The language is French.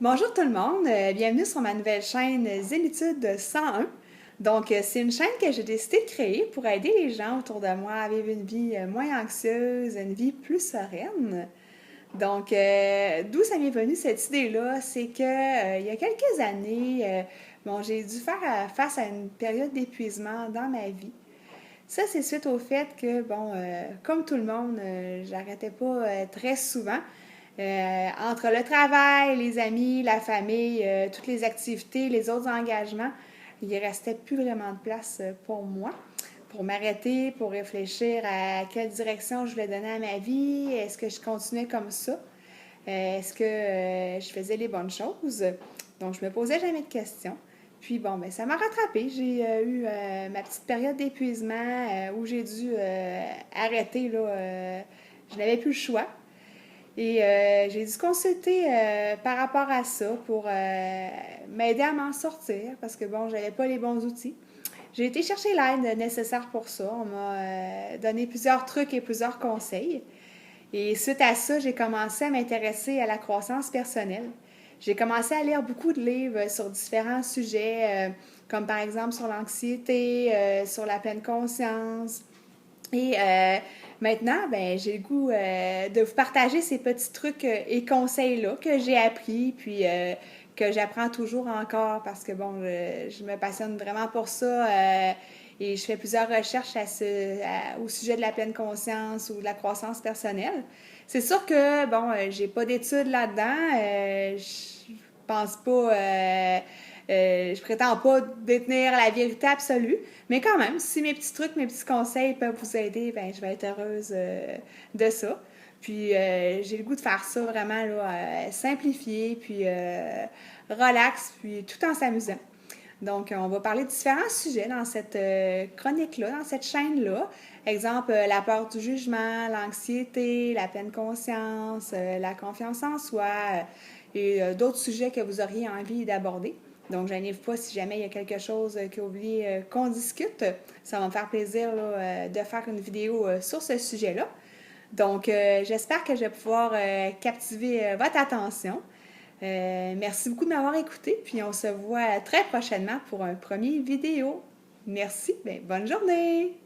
Bonjour tout le monde, bienvenue sur ma nouvelle chaîne Zénitude 101. Donc, c'est une chaîne que j'ai décidé de créer pour aider les gens autour de moi à vivre une vie moins anxieuse, une vie plus sereine. Donc, d'où ça m'est venu cette idée-là, c'est que il y a quelques années, bon, j'ai dû faire face à une période d'épuisement dans ma vie. Ça, c'est suite au fait que, bon, comme tout le monde, j'arrêtais pas très souvent. Entre le travail, les amis, la famille, toutes les activités, les autres engagements, il restait plus vraiment de place pour moi, pour m'arrêter, pour réfléchir à quelle direction je voulais donner à ma vie. Est-ce que je continuais comme ça? Est-ce que je faisais les bonnes choses? Donc, je me posais jamais de questions. Puis bon, ben, ça m'a rattrapée. J'ai eu ma petite période d'épuisement où j'ai dû arrêter. Là, je n'avais plus le choix. Et j'ai dû consulter par rapport à ça pour m'aider à m'en sortir parce que bon, j'avais pas les bons outils. J'ai été chercher l'aide nécessaire pour ça. On m'a donné plusieurs trucs et plusieurs conseils. Et suite à ça, j'ai commencé à m'intéresser à la croissance personnelle. J'ai commencé à lire beaucoup de livres sur différents sujets, comme par exemple sur l'anxiété, sur la pleine conscience. Et maintenant, ben, j'ai le goût de vous partager ces petits trucs et conseils-là que j'ai appris, puis que j'apprends toujours encore parce que, bon, je me passionne vraiment pour ça. Et je fais plusieurs recherches au sujet de la pleine conscience ou de la croissance personnelle. C'est sûr que, bon, j'ai pas d'études là-dedans. Je pense pas. Je prétends pas détenir la vérité absolue, mais quand même, si mes petits trucs, mes petits conseils peuvent vous aider, ben, je vais être heureuse de ça. Puis j'ai le goût de faire ça vraiment là, simplifié, puis relax, puis tout en s'amusant. Donc, on va parler de différents sujets dans cette chronique-là, dans cette chaîne-là. Exemple, la peur du jugement, l'anxiété, la pleine conscience, la confiance en soi et d'autres sujets que vous auriez envie d'aborder. Donc, je n'arrive pas si jamais il y a quelque chose que vous voulez qu'on discute. Ça va me faire plaisir là, de faire une vidéo sur ce sujet-là. Donc, j'espère que je vais pouvoir captiver votre attention. Merci beaucoup de m'avoir écouté, puis on se voit très prochainement pour un premier vidéo. Merci, bien, bonne journée!